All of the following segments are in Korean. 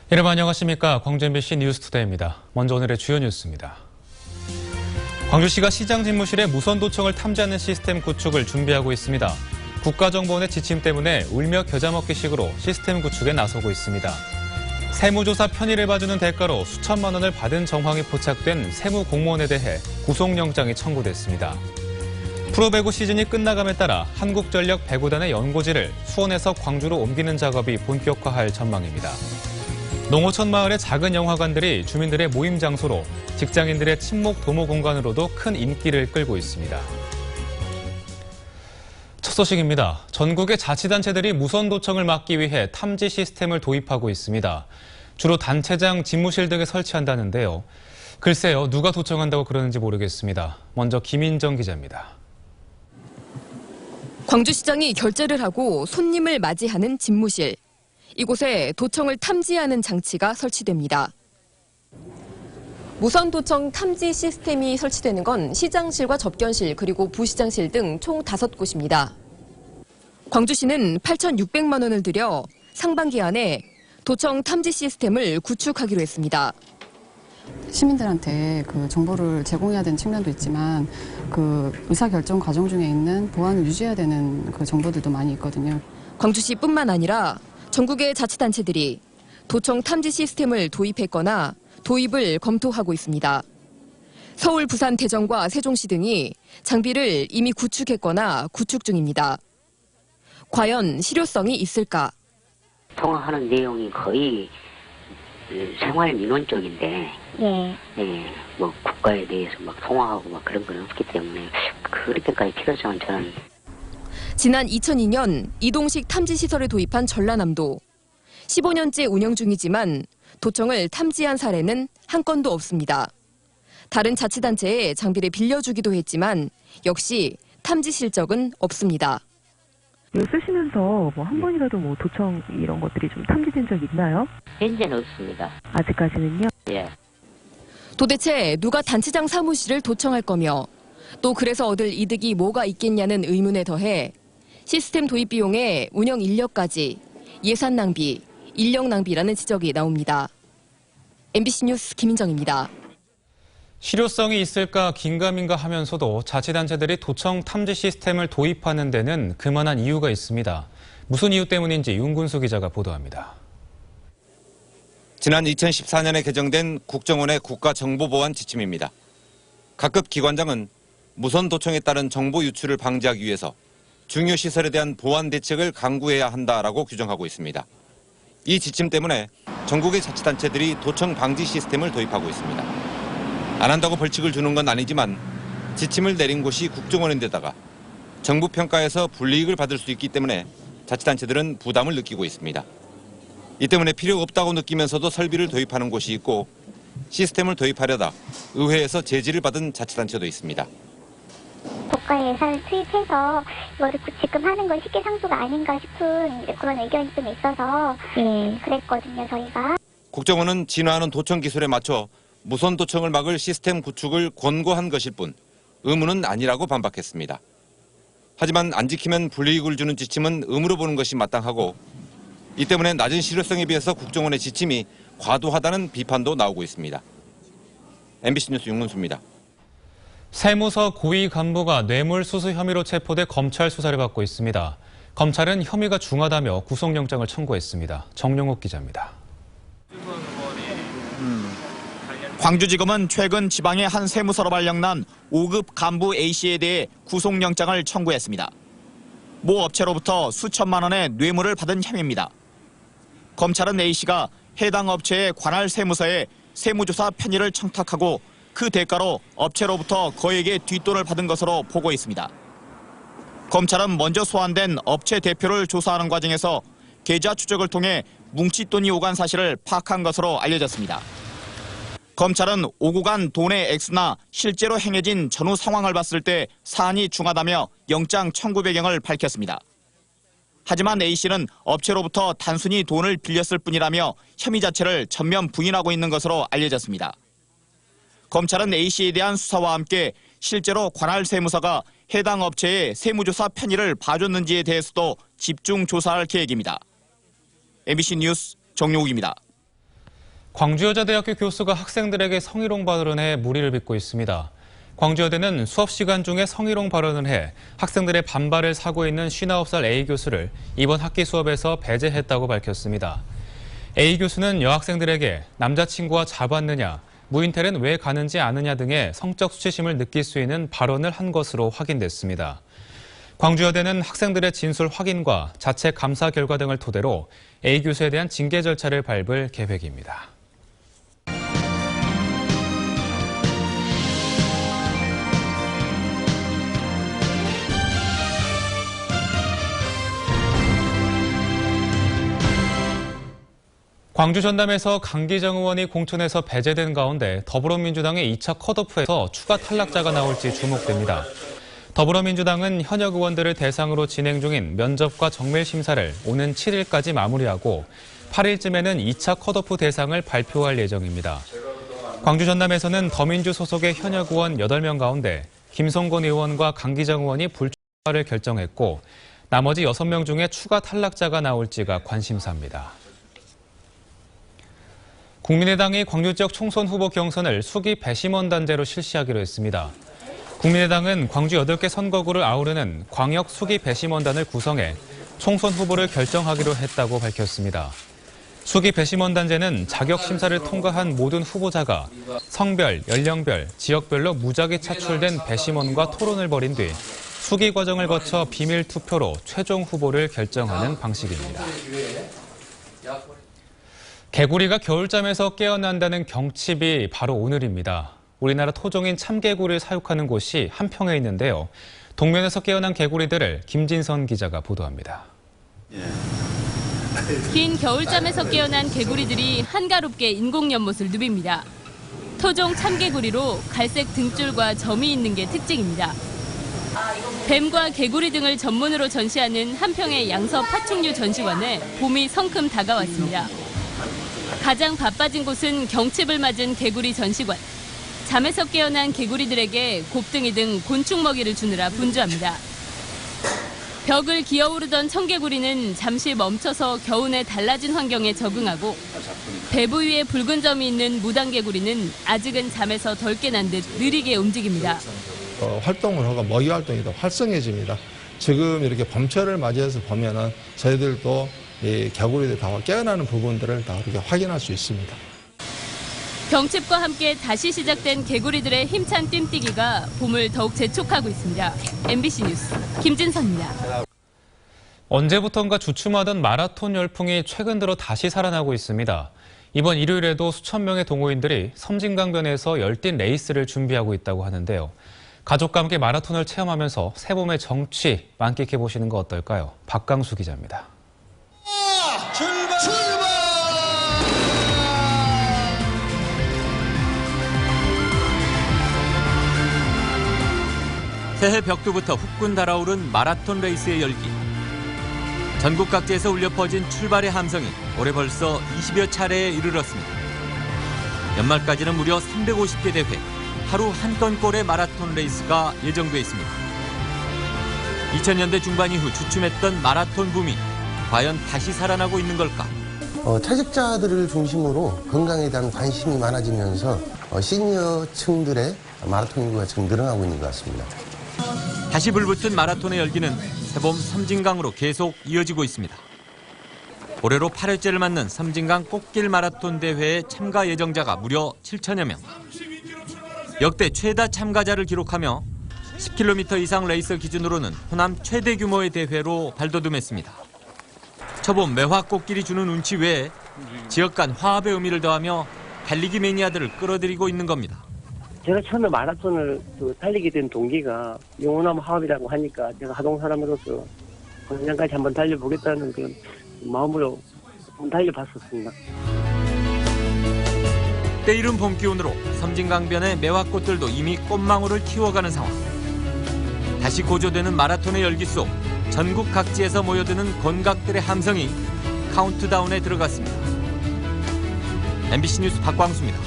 여러분 안녕하십니까. 광주 MBC 뉴스투데이입니다. 먼저 오늘의 주요 뉴스입니다. 광주시가 시장 집무실에 무선도청을 탐지하는 시스템 구축을 준비하고 있습니다. 국가정보원의 지침 때문에 울며 겨자 먹기식으로 시스템 구축에 나서고 있습니다. 세무조사 편의를 봐주는 대가로 수천만 원을 받은 정황이 포착된 세무공무원에 대해 구속영장이 청구됐습니다. 프로배구 시즌이 끝나감에 따라 한국전력 배구단의 연고지를 수원에서 광주로 옮기는 작업이 본격화할 전망입니다. 농어촌 마을의 작은 영화관들이 주민들의 모임 장소로 직장인들의 친목 도모 공간으로도 큰 인기를 끌고 있습니다. 첫 소식입니다. 전국의 자치단체들이 무선도청을 막기 위해 탐지 시스템을 도입하고 있습니다. 주로 단체장 집무실 등에 설치한다는데요. 글쎄요, 누가 도청한다고 그러는지 모르겠습니다. 먼저 김인정 기자입니다. 광주시장이 결제를 하고 손님을 맞이하는 집무실. 이곳에 도청을 탐지하는 장치가 설치됩니다. 무선 도청 탐지 시스템이 설치되는 건 시장실과 접견실 그리고 부시장실 등 총 5곳입니다. 광주시는 8,600만 원을 들여 상반기 안에 도청 탐지 시스템을 구축하기로 했습니다. 시민들한테 그 정보를 제공해야 되는 측면도 있지만 그 의사결정 과정 중에 있는 보안을 유지해야 되는 그 정보들도 많이 있거든요. 광주시뿐만 아니라 전국의 자치단체들이 도청 탐지 시스템을 도입했거나 도입을 검토하고 있습니다. 서울, 부산, 대전과 세종시 등이 장비를 이미 구축했거나 구축 중입니다. 과연 실효성이 있을까? 통화하는 내용이 거의 생활 민원 쪽인데, 뭐 국가에 대해서 막 통화하고 막 그런 건 없기 때문에 그렇게까지 필요성은 저는. 지난 2002년 이동식 탐지시설을 도입한 전라남도. 15년째 운영 중이지만 도청을 탐지한 사례는 한 건도 없습니다. 다른 자치단체에 장비를 빌려주기도 했지만 역시 탐지 실적은 없습니다. 쓰시면서 뭐 한 번이라도 뭐 도청 이런 것들이 좀 탐지된 적 있나요? 현재는 없습니다. 아직까지는요? 예. 도대체 누가 단체장 사무실을 도청할 거며 또 그래서 얻을 이득이 뭐가 있겠냐는 의문에 더해 시스템 도입 비용에 운영 인력까지 예산 낭비, 인력 낭비라는 지적이 나옵니다. MBC 뉴스 김인정입니다. 실효성이 있을까 긴가민가 하면서도 자치단체들이 도청 탐지 시스템을 도입하는 데는 그만한 이유가 있습니다. 무슨 이유 때문인지 윤군수 기자가 보도합니다. 지난 2014년에 개정된 국정원의 국가정보보안 지침입니다. 각급 기관장은 무선 도청에 따른 정보 유출을 방지하기 위해서 중요 시설에 대한 보안 대책을 강구해야 한다라고 규정하고 있습니다. 이 지침 때문에 전국의 자치단체들이 도청 방지 시스템을 도입하고 있습니다. 안 한다고 벌칙을 주는 건 아니지만 지침을 내린 곳이 국정원인데다가 정부 평가에서 불이익을 받을 수 있기 때문에 자치단체들은 부담을 느끼고 있습니다. 이 때문에 필요 없다고 느끼면서도 설비를 도입하는 곳이 있고 시스템을 도입하려다 의회에서 제지를 받은 자치단체도 있습니다. 국가 예산을 투입해서 이거를 지금 건 시기상조가 아닌가 싶은 그런 의견이 좀 있어서 그랬거든요, 저희가. 국정원은 진화하는 도청 기술에 맞춰 무선 도청을 막을 시스템 구축을 권고한 것일 뿐 의무는 아니라고 반박했습니다. 하지만 안 지키면 불이익을 주는 지침은 의무로 보는 것이 마땅하고 이 때문에 낮은 실효성에 비해서 국정원의 지침이 과도하다는 비판도 나오고 있습니다. MBC 뉴스 윤문수입니다. 세무서 고위 간부가 뇌물수수 혐의로 체포돼 검찰 수사를 받고 있습니다. 검찰은 혐의가 중하다며 구속영장을 청구했습니다. 정용욱 기자입니다. 광주지검은 최근 지방의 한 세무서로 발령난 5급 간부 A씨에 대해 구속영장을 청구했습니다. 모 업체로부터 수천만 원의 뇌물을 받은 혐의입니다. 검찰은 A씨가 해당 업체의 관할 세무서에 세무조사 편의를 청탁하고 그 대가로 업체로부터 거액의 뒷돈을 받은 것으로 보고 있습니다. 검찰은 먼저 소환된 업체 대표를 조사하는 과정에서 계좌 추적을 통해 뭉칫돈이 오간 사실을 파악한 것으로 알려졌습니다. 검찰은 오고 간 돈의 액수나 실제로 행해진 전후 상황을 봤을 때 사안이 중하다며 영장 청구 배경을 밝혔습니다. 하지만 A씨는 업체로부터 단순히 돈을 빌렸을 뿐이라며 혐의 자체를 전면 부인하고 있는 것으로 알려졌습니다. 검찰은 A씨에 대한 수사와 함께 실제로 관할 세무서가 해당 업체의 세무조사 편의를 봐줬는지에 대해서도 집중 조사할 계획입니다. MBC 뉴스 정용욱입니다. 광주여자대학교 교수가 학생들에게 성희롱 발언을 해 물의를 빚고 있습니다. 광주여대는 수업 시간 중에 성희롱 발언을 해 학생들의 반발을 사고 있는 59살 A 교수를 이번 학기 수업에서 배제했다고 밝혔습니다. A 교수는 여학생들에게 남자친구와 잡았느냐, 무인텔은 왜 가는지 아느냐 등의 성적 수치심을 느낄 수 있는 발언을 한 것으로 확인됐습니다. 광주여대는 학생들의 진술 확인과 자체 감사 결과 등을 토대로 A 교수에 대한 징계 절차를 밟을 계획입니다. 광주 전남에서 강기정 의원이 공천에서 배제된 가운데 더불어민주당의 2차 컷오프에서 추가 탈락자가 나올지 주목됩니다. 더불어민주당은 현역 의원들을 대상으로 진행 중인 면접과 정밀 심사를 오는 7일까지 마무리하고 8일쯤에는 2차 컷오프 대상을 발표할 예정입니다. 광주 전남에서는 더민주 소속의 현역 의원 8명 가운데 김성곤 의원과 강기정 의원이 불출마를 결정했고 나머지 6명 중에 추가 탈락자가 나올지가 관심사입니다. 국민의당이 광주 지역 총선 후보 경선을 수기 배심원 단제로 실시하기로 했습니다. 국민의당은 광주 8개 선거구를 아우르는 광역 수기 배심원단을 구성해 총선 후보를 결정하기로 했다고 밝혔습니다. 수기 배심원 단제는 자격 심사를 통과한 모든 후보자가 성별, 연령별, 지역별로 무작위 차출된 배심원과 토론을 벌인 뒤 수기 과정을 거쳐 비밀 투표로 최종 후보를 결정하는 방식입니다. 개구리가 겨울잠에서 깨어난다는 경칩이 바로 오늘입니다. 우리나라 토종인 참개구리를 사육하는 곳이 한평에 있는데요. 동면에서 깨어난 개구리들을 김진선 기자가 보도합니다. 긴 겨울잠에서 깨어난 개구리들이 한가롭게 인공 연못을 누빕니다. 토종 참개구리로 갈색 등줄과 점이 있는 게 특징입니다. 뱀과 개구리 등을 전문으로 전시하는 한평의 양서 파충류 전시관에 봄이 성큼 다가왔습니다. 가장 바빠진 곳은 경칩을 맞은 개구리 전시관. 잠에서 깨어난 개구리들에게 곱등이 등 곤충 먹이를 주느라 분주합니다. 벽을 기어오르던 청개구리는 잠시 멈춰서 겨우내 달라진 환경에 적응하고 배부 위에 붉은 점이 있는 무당개구리는 아직은 잠에서 덜 깨난 듯 느리게 움직입니다. 활동을 하고 먹이 활동이 더 활성해집니다. 지금 이렇게 봄철을 맞이해서 보면은 저희들도 이 개구리들이 다 깨어나는 부분들을 다 이렇게 확인할 수 있습니다. 경칩과 함께 다시 시작된 개구리들의 힘찬 뜀뛰기가 봄을 더욱 재촉하고 있습니다. MBC 뉴스 김진선입니다. 언제부턴가 주춤하던 마라톤 열풍이 최근 들어 다시 살아나고 있습니다. 이번 일요일에도 수천 명의 동호인들이 섬진강변에서 열띤 레이스를 준비하고 있다고 하는데요. 가족과 함께 마라톤을 체험하면서 새봄의 정취 만끽해보시는 거 어떨까요? 박강수 기자입니다. 출발! 새해 벽두부터 후끈 달아오른 마라톤 레이스의 열기. 전국 각지에서 울려 퍼진 출발의 함성이 올해 벌써 20여 차례에 이르렀습니다. 연말까지는 무려 350개 대회, 하루 한 건꼴의 마라톤 레이스가 예정돼 있습니다. 2000년대 중반 이후 주춤했던 마라톤 붐이 과연 다시 살아나고 있는 걸까? 퇴직자들을 중심으로 건강에 대한 관심이 많아지면서 시니어층들의 마라톤 인구가 지금 늘어나고 있는 것 같습니다. 다시 불붙은 마라톤의 열기는 새봄 섬진강으로 계속 이어지고 있습니다. 올해로 8회째를 맞는 섬진강 꽃길 마라톤 대회에 참가 예정자가 무려 7천여 명. 역대 최다 참가자를 기록하며 10km 이상 레이스 기준으로는 호남 최대 규모의 대회로 발돋움했습니다. 초봄 매화 꽃길이 주는 운치 외에 지역 간 화합의 의미를 더하며 달리기 매니아들을 끌어들이고 있는 겁니다. 제가 처음에 마라톤을 달리게 된 동기가 영원한 화합이라고 하니까 제가 하동 사람으로서 현장까지 한번 달려보겠다는 그런 마음으로 한번 달려봤었습니다. 때이른 봄 기온으로 섬진강변의 매화꽃들도 이미 꽃망울을 틔워가는 상황. 다시 고조되는 마라톤의 열기 속 전국 각지에서 모여드는 건각들의 함성이 카운트다운에 들어갔습니다. MBC 뉴스 박광수입니다.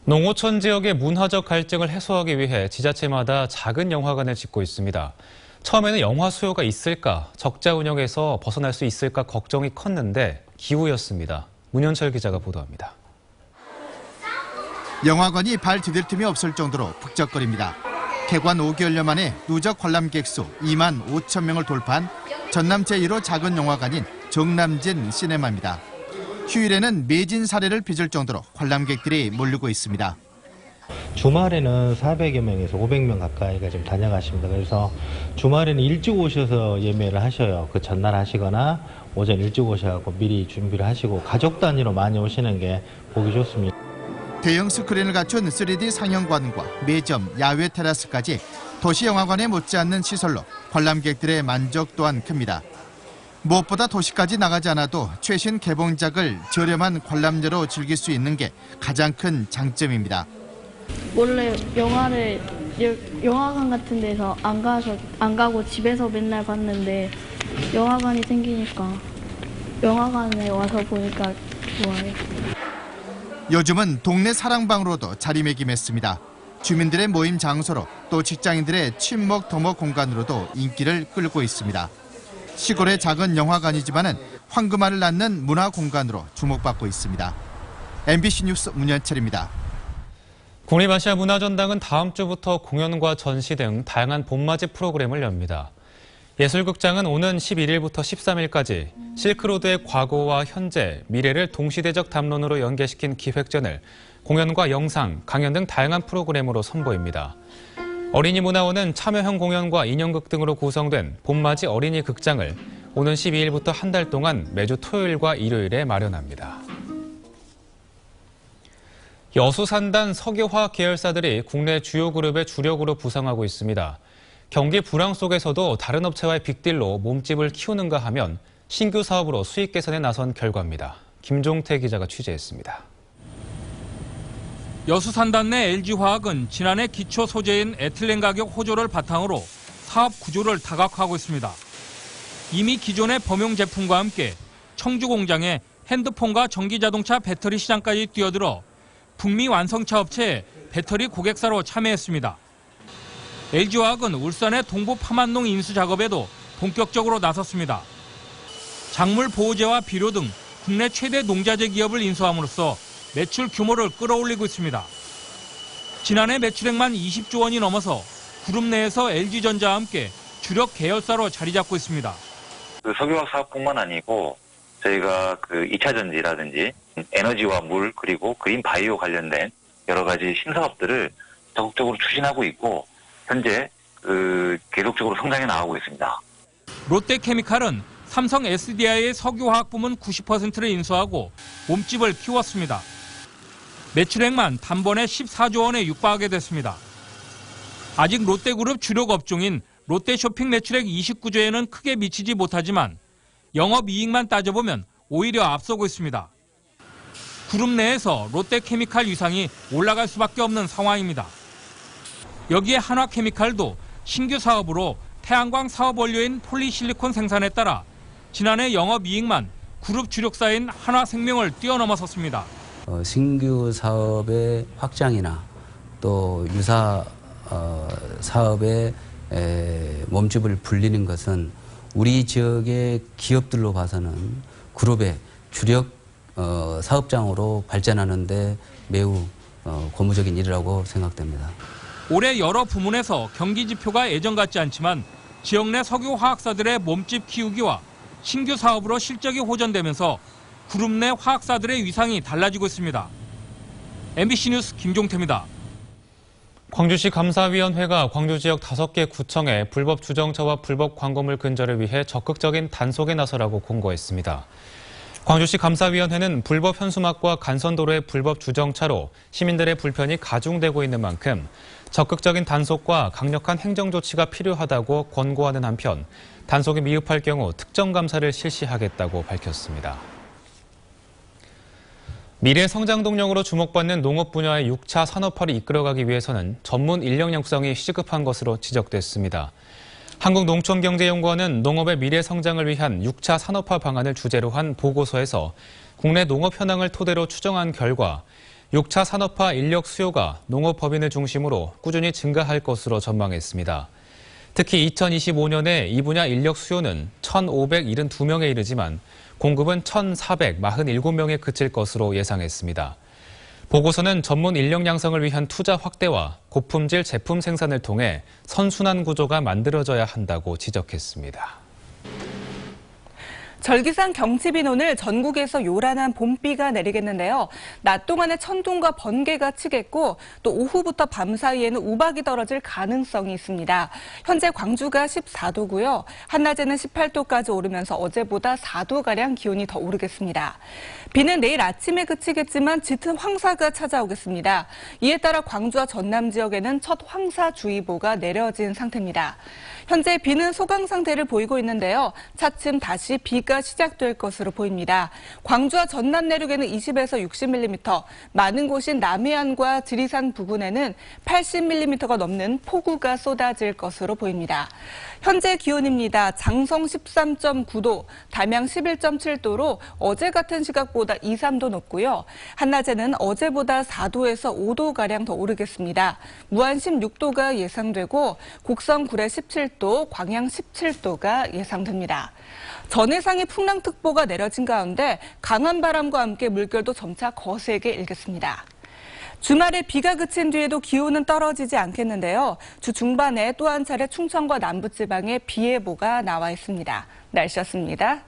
농어촌 지역의 문화적 갈증을 해소하기 위해 지자체마다 작은 영화관을 짓고 있습니다. 처음에는 영화 수요가 있을까, 적자 운영에서 벗어날 수 있을까 걱정이 컸는데 기우였습니다. 문현철 기자가 보도합니다. 영화관이 발 디딜 틈이 없을 정도로 북적거립니다. 개관 5개월여 만에 누적 관람객 수 2만 5천 명을 돌파한 전남 제1호 작은 영화관인 정남진 시네마입니다. 휴일에는 매진 사례를 빚을 정도로 관람객들이 몰리고 있습니다. 주말에는 400여 명에서 500명 가까이가 좀 다녀가십니다. 그래서 주말에는 일찍 오셔서 예매를 하셔요. 그 전날 하시거나 오전 일찍 오셔서 미리 준비를 하시고 가족 단위로 많이 오시는 게 보기 좋습니다. 대형 스크린을 갖춘 3D 상영관과 매점, 야외 테라스까지 도시영화관에 못지않는 시설로 관람객들의 만족 또한 큽니다. 무엇보다 도시까지 나가지 않아도 최신 개봉작을 저렴한 관람료로 즐길 수 있는 게 가장 큰 장점입니다. 원래 영화관 같은 데서 안 가고 집에서 맨날 봤는데 영화관이 생기니까 영화관에 와서 보니까 좋아요. 요즘은 동네 사랑방으로도 자리매김했습니다. 주민들의 모임 장소로 또 직장인들의 친목 도모 공간으로도 인기를 끌고 있습니다. 시골의 작은 영화관이지만은 황금알을 낳는 문화 공간으로 주목받고 있습니다. MBC 뉴스 문현철입니다. 국립아시아문화전당은 다음 주부터 공연과 전시 등 다양한 봄맞이 프로그램을 엽니다. 예술극장은 오는 11일부터 13일까지 실크로드의 과거와 현재, 미래를 동시대적 담론으로 연계시킨 기획전을 공연과 영상, 강연 등 다양한 프로그램으로 선보입니다. 어린이문화원은 참여형 공연과 인형극 등으로 구성된 봄맞이 어린이 극장을 오는 12일부터 한 달 동안 매주 토요일과 일요일에 마련합니다. 여수산단 석유화학 계열사들이 국내 주요 그룹의 주력으로 부상하고 있습니다. 경기 불황 속에서도 다른 업체와의 빅딜로 몸집을 키우는가 하면 신규 사업으로 수익 개선에 나선 결과입니다. 김종태 기자가 취재했습니다. 여수산단 내 LG화학은 지난해 기초 소재인 에틸렌 가격 호조를 바탕으로 사업 구조를 다각화하고 있습니다. 이미 기존의 범용 제품과 함께 청주 공장에 핸드폰과 전기자동차 배터리 시장까지 뛰어들어 북미 완성차 업체에 배터리 고객사로 참여했습니다. LG화학은 울산의 동부 파만농 인수 작업에도 본격적으로 나섰습니다. 작물 보호제와 비료 등 국내 최대 농자재 기업을 인수함으로써 매출 규모를 끌어올리고 있습니다. 지난해 매출액만 20조 원이 넘어서 그룹 내에서 LG전자와 함께 주력 계열사로 자리 잡고 있습니다. 석유화학 사업뿐만 아니고 저희가 2차 전지라든지 에너지와 물 그리고 그린 바이오 관련된 여러 가지 신사업들을 적극적으로 추진하고 있고 현재 계속적으로 성장해 나가고 있습니다. 롯데케미칼은 삼성 SDI의 석유화학 부문 90%를 인수하고 몸집을 키웠습니다. 매출액만 단번에 14조 원에 육박하게 됐습니다. 아직 롯데그룹 주력 업종인 롯데쇼핑 매출액 29조에는 크게 미치지 못하지만 영업이익만 따져보면 오히려 앞서고 있습니다. 그룹 내에서 롯데케미칼 위상이 올라갈 수밖에 없는 상황입니다. 여기에 한화케미칼도 신규 사업으로 태양광 사업 원료인 폴리실리콘 생산에 따라 지난해 영업이익만 그룹 주력사인 한화생명을 뛰어넘었습니다. 신규 사업의 확장이나 또 유사 사업의 몸집을 불리는 것은 우리 지역의 기업들로 봐서는 그룹의 주력 사업장으로 발전하는 데 매우 고무적인 일이라고 생각됩니다. 올해 여러 부문에서 경기 지표가 예전 같지 않지만 지역 내 석유화학사들의 몸집 키우기와 신규 사업으로 실적이 호전되면서 그룹 내 화학사들의 위상이 달라지고 있습니다. MBC 뉴스 김종태입니다. 광주시 감사위원회가 광주 지역 5개 구청에 불법 주정차와 불법 광고물 근절을 위해 적극적인 단속에 나서라고 공고했습니다. 광주시 감사위원회는 불법 현수막과 간선도로의 불법 주정차로 시민들의 불편이 가중되고 있는 만큼 적극적인 단속과 강력한 행정 조치가 필요하다고 권고하는 한편 단속이 미흡할 경우 특정 감사를 실시하겠다고 밝혔습니다. 미래 성장 동력으로 주목받는 농업 분야의 6차 산업화를 이끌어가기 위해서는 전문 인력 양성이 시급한 것으로 지적됐습니다. 한국농촌경제연구원은 농업의 미래 성장을 위한 6차 산업화 방안을 주제로 한 보고서에서 국내 농업 현황을 토대로 추정한 결과 6차 산업화 인력 수요가 농업법인을 중심으로 꾸준히 증가할 것으로 전망했습니다. 특히 2025년에 이 분야 인력 수요는 1,572명에 이르지만 공급은 1,447명에 그칠 것으로 예상했습니다. 보고서는 전문 인력 양성을 위한 투자 확대와 고품질 제품 생산을 통해 선순환 구조가 만들어져야 한다고 지적했습니다. 절기상 경칩인 오늘 전국에서 요란한 봄비가 내리겠는데요. 낮 동안에 천둥과 번개가 치겠고 또 오후부터 밤 사이에는 우박이 떨어질 가능성이 있습니다. 현재 광주가 14도고요. 한낮에는 18도까지 오르면서 어제보다 4도가량 기온이 더 오르겠습니다. 비는 내일 아침에 그치겠지만 짙은 황사가 찾아오겠습니다. 이에 따라 광주와 전남 지역에는 첫 황사주의보가 내려진 상태입니다. 현재 비는 소강 상태를 보이고 있는데요. 차츰 다시 비가 시작될 것으로 보입니다. 광주와 전남 내륙에는 20에서 60mm, 많은 곳인 남해안과 지리산 부근에는 80mm가 넘는 폭우가 쏟아질 것으로 보입니다. 현재 기온입니다. 장성 13.9도, 담양 11.7도로 어제 같은 시각보다 2, 3도 높고요. 한낮에는 어제보다 4도에서 5도가량 더 오르겠습니다. 무안 16도가 예상되고 곡성 구례 17도, 광양 17도가 예상됩니다. 전해상에 풍랑특보가 내려진 가운데 강한 바람과 함께 물결도 점차 거세게 일겠습니다. 주말에 비가 그친 뒤에도 기온은 떨어지지 않겠는데요. 주 중반에 또 한 차례 충청과 남부지방에 비 예보가 나와 있습니다. 날씨였습니다.